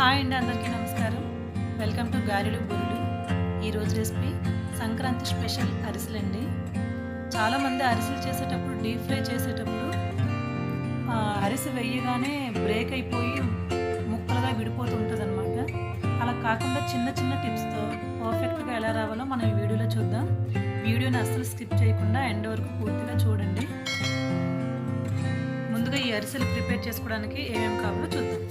Hi అండి, అందరికీ నమస్కారం. వెల్కమ్ టు గారెలు బురులు. ఈరోజు రెసిపీ సంక్రాంతి స్పెషల్ అరిసెలండి. చాలామంది అరిసెలు చేసేటప్పుడు డీప్ ఫ్రై చేసేటప్పుడు అరిసె వేయగానే బ్రేక్ అయిపోయి ముక్కలుగా విడిపోతుంటుందన్నమాట. అలా కాకుండా చిన్న చిన్న టిప్స్తో పర్ఫెక్ట్గా ఎలా రావాలో మనం ఈ వీడియోలో చూద్దాం. వీడియోని అస్సలు స్కిప్ చేయకుండా ఎండ్ వరకు పూర్తిగా చూడండి. ముందుగా ఈ అరిసెలు ప్రిపేర్ చేసుకోవడానికి ఏమేమి కావాలో చూద్దాం.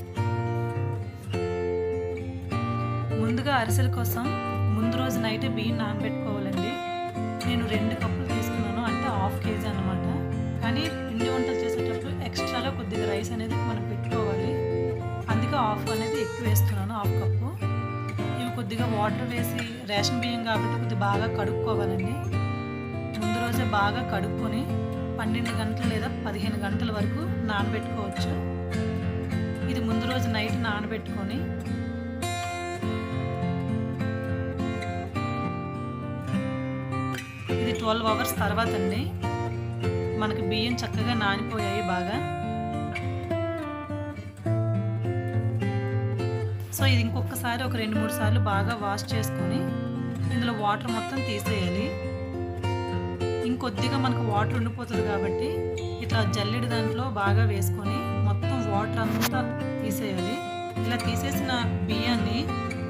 ముందుగా అరిసెల కోసం ముందు రోజు నైట్ బియ్యం నానబెట్టుకోవాలండి. నేను 2 కప్పులు తీసుకున్నాను, అంటే హాఫ్ కేజీ అనమాట. కానీ పిండి వంటలు చేసేటప్పుడు ఎక్స్ట్రాలో కొద్దిగా రైస్ అనేది మనం పెట్టుకోవాలి. అందుకే హాఫ్ అనేది ఎక్కువ వేస్తున్నాను, హాఫ్ కప్పు. ఇవి కొద్దిగా వాటర్ వేసి రేషన్ బియ్యం కాబట్టి కొద్దిగా బాగా కడుక్కోవాలండి. ముందు రోజే బాగా కడుక్కొని 12 గంటలు లేదా 15 గంటల వరకు నానబెట్టుకోవచ్చు. ఇది ముందు రోజు నైట్ నానబెట్టుకొని ఇది 12 అవర్స్ తర్వాత అండి మనకి బియ్యం చక్కగా నానిపోయాయి బాగా. సో ఇది ఇంకొకసారి ఒక 2-3 సార్లు బాగా వాష్ చేసుకొని ఇందులో వాటర్ మొత్తం తీసేయాలి. ఇంకొద్దిగా మనకు వాటర్ ఉండిపోతుంది కాబట్టి ఇట్లా జల్లెడి దాంట్లో బాగా వేసుకొని మొత్తం వాటర్ అంతా తీసేయాలి. ఇలా తీసేసిన బియ్యాన్ని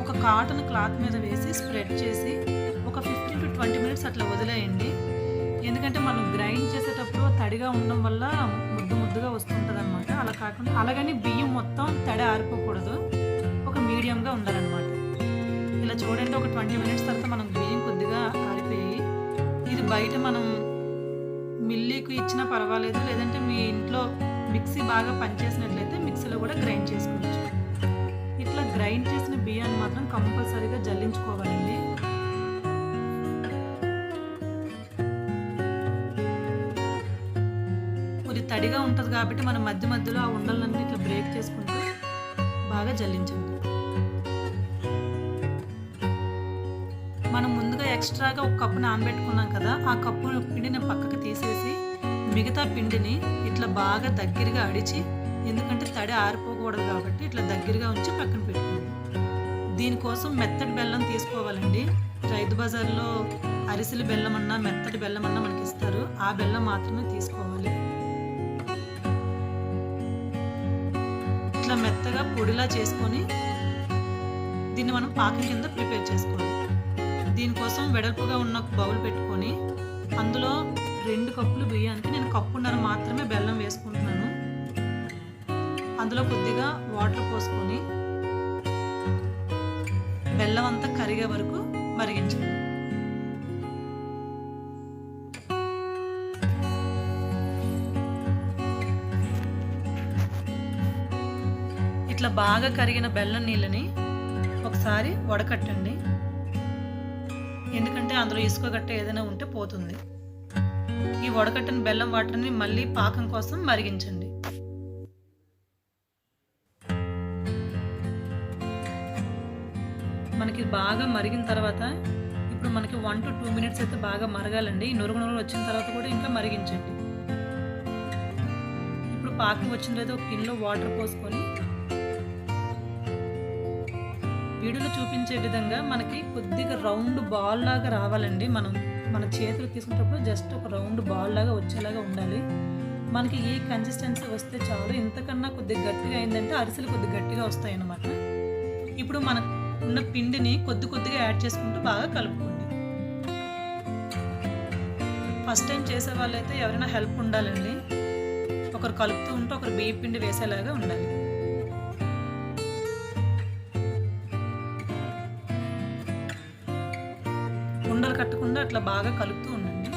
ఒక కాటన్ క్లాత్ మీద వేసి స్ప్రెడ్ చేసి ఒక 15 to 20 మినిట్స్ అట్లా వదిలేయండి. ఎందుకంటే మనం గ్రైండ్ చేసేటప్పుడు తడిగా ఉండడం వల్ల ముద్దుగా వస్తుంటుంది అనమాట. అలా కాకుండా అలాగని బియ్యం మొత్తం తడి ఆరిపోకూడదు, ఒక మీడియంగా ఉండాలన్నమాట. ఇలా చూడండి, ఒక 20 మినిట్స్ తర్వాత మనం బియ్యం కొద్దిగా ఆరిపోయి ఇది బయట మనం మిల్లీకి ఇచ్చినా పర్వాలేదు, లేదంటే మీ ఇంట్లో మిక్సీ బాగా పనిచేసినట్లయితే మిక్సీలో కూడా గ్రైండ్ చేసుకోవచ్చు. ఇట్లా గ్రైండ్ చేసిన బియ్యాన్ని మాత్రం కంపల్సరీగా జల్లించుకోవాలండి. కొద్ది తడిగా ఉంటుంది కాబట్టి మనం మధ్య మధ్యలో ఆ ఉండలన్నీ ఇట్లా బ్రేక్ చేసుకుంటూ బాగా జల్లించండి. మనం ముందుగా ఎక్స్ట్రాగా ఒక కప్పు నానబెట్టుకున్నాం కదా, ఆ కప్పు పిండిని పక్కకు తీసేసి మిగతా పిండిని ఇట్లా బాగా దగ్గరగా అడిచి, ఎందుకంటే తడి ఆరిపోకూడదు కాబట్టి ఇట్లా దగ్గరగా ఉంచి పక్కన పెట్టుకోండి. దీనికోసం మెత్తటి బెల్లం తీసుకోవాలండి. రైతు బజార్లో అరిసెలు బెల్లం అన్నా మెత్తటి బెల్లం అన్నా మనకి ఇస్తారు, ఆ బెల్లం మాత్రమే తీసుకోవాలి. ఇట్లా మెత్తగా పొడిలా చేసుకొని దీన్ని మనం పాకం కింద ప్రిపేర్ చేసుకోవాలి. దీనికోసం వెడల్పుగా ఉన్న బౌల్ పెట్టుకొని అందులో 2 కప్పులు బియ్యానికి నేను కప్పున్నర మాత్రమే బెల్లం వేసుకుంటున్నాను. అందులో కొద్దిగా వాటర్ పోసుకొని బెల్లం అంతా కరిగే వరకు మరిగించండి. ఇట్లా బాగా కరిగిన బెల్లం నీళ్ళని ఒకసారి వడకట్టండి, ఎందుకంటే అందులో ఇసుక గట్ట ఏదైనా ఉంటే పోతుంది. ఈ వడకట్టిన బెల్లం వాటర్ని మళ్ళీ పాకం కోసం మరిగించండి. మనకి బాగా మరిగిన తర్వాత ఇప్పుడు మనకి 1 to 2 మినిట్స్ అయితే బాగా మరగాలండి. నురుగు వచ్చిన తర్వాత కూడా ఇంకా మరిగించండి. ఇప్పుడు పాకం వచ్చిన తర్వాత ఒక గిన్నెలో వాటర్ పోసుకొని వీడియోలో చూపించే విధంగా మనకి కొద్దిగా రౌండ్ బాల్ లాగా రావాలండి. మన చేతులు తీసుకునేటప్పుడు జస్ట్ ఒక రౌండ్ బాల్ లాగా వచ్చేలాగా ఉండాలి. మనకి ఈ కన్సిస్టెన్సీ వస్తే చాలు. ఇంతకన్నా కొద్దిగా గట్టిగా అయిందంటే అరిసెలు కొద్దిగా గట్టిగా వస్తాయి అన్నమాట. ఇప్పుడు మనకు ఉన్న పిండిని కొద్దిగా యాడ్ చేసుకుంటూ బాగా కలుపుకోండి. ఫస్ట్ టైం చేసే వాళ్ళైతే ఎవరైనా హెల్ప్ ఉండాలండి, ఒకరు కలుపుతూ ఉంటే ఒకరు బియ్య పిండి వేసేలాగా ఉండాలి. ఉండలు కట్టకుండా అట్లా బాగా కలుపుతూ ఉండండి.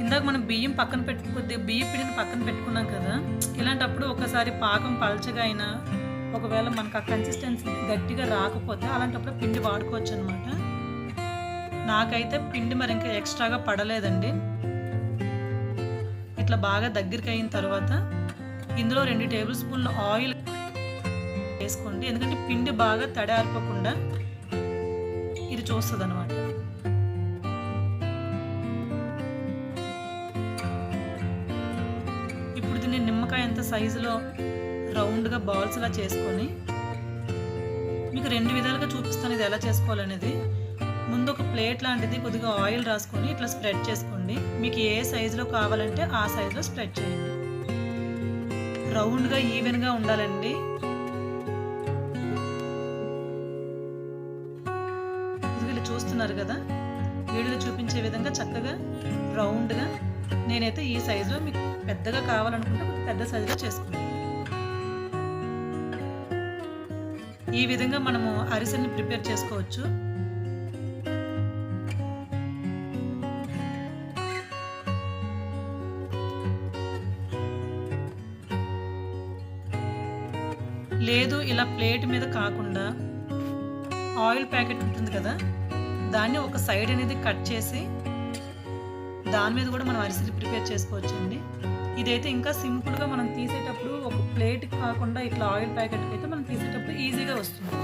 ఇందాక మనం బియ్యం పక్కన కొద్దిగా బియ్య పిండిని పక్కన పెట్టుకున్నాం కదా, ఇలాంటప్పుడు ఒకసారి పాకం పలచగా అయినా ఒకవేళ మనకు ఆ కన్సిస్టెన్సీ గట్టిగా రాకపోతే అలాంటప్పుడు పిండి వాడుకోవచ్చు అనమాట. నాకైతే పిండి మరి ఇంకా ఎక్స్ట్రాగా పడలేదండి. ఇట్లా బాగా దగ్గరికి అయిన తర్వాత ఇందులో 2 టేబుల్ స్పూన్ల ఆయిల్ వేసుకోండి, ఎందుకంటే పిండి బాగా తడి ఆరిపోకుండా ఇది చూస్తుంది అనమాట. నిమ్మకాయ అంత సైజులో రౌండ్గా బాల్స్లా చేసుకొని మీకు 2 విధాలుగా చూపిస్తాను ఇది ఎలా చేసుకోవాలనేది. ముందు ఒక ప్లేట్ లాంటిది కొద్దిగా ఆయిల్ రాసుకొని ఇట్లా స్ప్రెడ్ చేసుకోండి. మీకు ఏ సైజులో కావాలంటే ఆ సైజులో స్ప్రెడ్ చేయండి. రౌండ్గా ఈవెన్గా ఉండాలండి. ఇది చూస్తున్నారు కదా, వీడియోలో చూపించే విధంగా చక్కగా రౌండ్గా నేనైతే ఈ సైజులో, మీకు పెద్దగా కావాలనుకుంటే పెద్ద సైజులో చేసుకోండి. ఈ విధంగా మనము అరిసెల్ని ప్రిపేర్ చేసుకోవచ్చు. లేదు ఇలా ప్లేట్ మీద కాకుండా ఆయిల్ ప్యాకెట్ ఉంటుంది కదా, దాన్ని ఒక సైడ్ అనేది కట్ చేసి దాని మీద కూడా మనం అరిసెలు ప్రిపేర్ చేసుకోవచ్చండి. ఇదైతే ఇంకా సింపుల్గా మనం తీసేటప్పుడు ఒక ప్లేట్కి కాకుండా ఇట్లా ఆయిల్ ప్యాకెట్కి అయితే మనం తీసేటప్పుడు ఈజీగా వస్తుంది.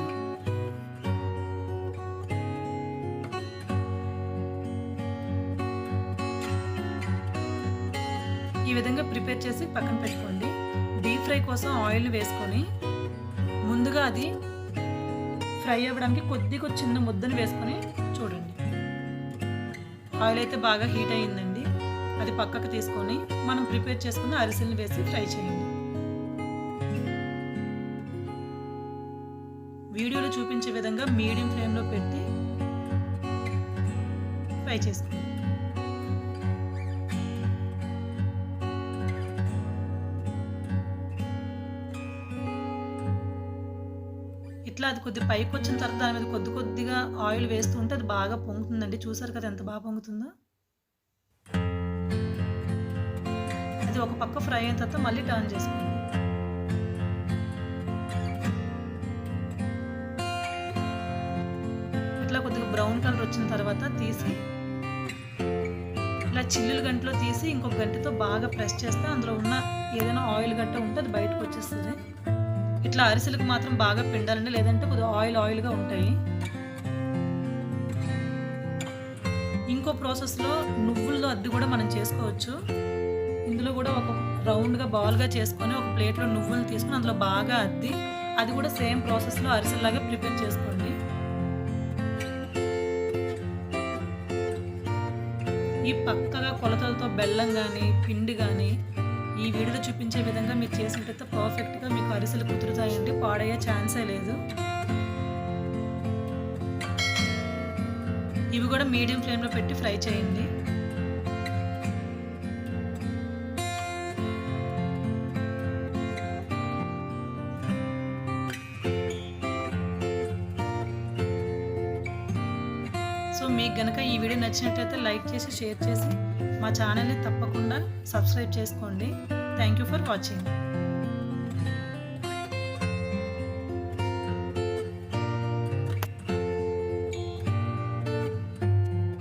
ఈ విధంగా ప్రిపేర్ చేసి పక్కన పెట్టుకోండి. డీప్ ఫ్రై కోసం ఆయిల్ని వేసుకొని ముందుగా అది ఫ్రై అవ్వడానికి కొద్దిగా చిన్న ముద్దను వేసుకొని చూడండి. ఆయిల్ అయితే బాగా హీట్ అయ్యిందండి. అది పక్కకు తీసుకొని మనం ప్రిపేర్ చేసుకున్న అరిసెల్ని వేసి ఫ్రై చేయండి. వీడియోలో చూపించే విధంగా మీడియం ఫ్లేమ్లో పెట్టి ఫ్రై చేసుకోండి. ఇట్లా అది కొద్ది పైకి వచ్చిన తర్వాత దాని మీద కొద్దిగా ఆయిల్ వేస్తూ ఉంటే అది బాగా పొంగుతుందండి. చూసారు కదా ఎంత బాగా పొంగుతుందో. అది ఒక పక్క ఫ్రై అయిన తర్వాత మళ్ళీ టర్న్ చేసుకోండి. ఇట్లా కొద్దిగా బ్రౌన్ కలర్ వచ్చిన తర్వాత తీసి ఇలా చిల్లుల గంటలో తీసి ఇంకొక గంటతో బాగా ప్రెస్ చేస్తే అందులో ఉన్న ఏదైనా ఆయిల్ గంట ఉంటే అది బయటకు వచ్చేస్తుంది. ఇట్లా అరిసెలకు మాత్రం బాగా పిండాలండి, లేదంటే కొద్దిగా ఆయిల్గా ఉంటాయి. ఇంకో ప్రాసెస్లో నువ్వుల్లో అద్ది కూడా మనం చేసుకోవచ్చు. ఇందులో కూడా ఒక రౌండ్గా బాల్గా చేసుకొని ఒక ప్లేట్లో నువ్వులు తీసుకొని అందులో బాగా అద్ది అది కూడా సేమ్ ప్రాసెస్లో అరిసెల్లాగా ప్రిపేర్ చేసుకోండి. ఈ పక్కగా కొలతలతో బెల్లం కానీ పిండి కానీ ఈ వీడియోలో చూపించే విధంగా మీరు చేసినట్టయితే పర్ఫెక్ట్గా మీకు అరిసెలు కుదురుతాయండి, పాడయ్యే ఛాన్సే లేదు. ఇవి కూడా మీడియం ఫ్లేమ్లో పెట్టి ఫ్రై చేయండి. సో మీకు గనక ఈ వీడియో నచ్చినట్లయితే లైక్ చేసి షేర్ చేసి మా ఛానల్ని తప్పకుండా సబ్స్క్రైబ్ చేసుకోండి. Thank you for watching.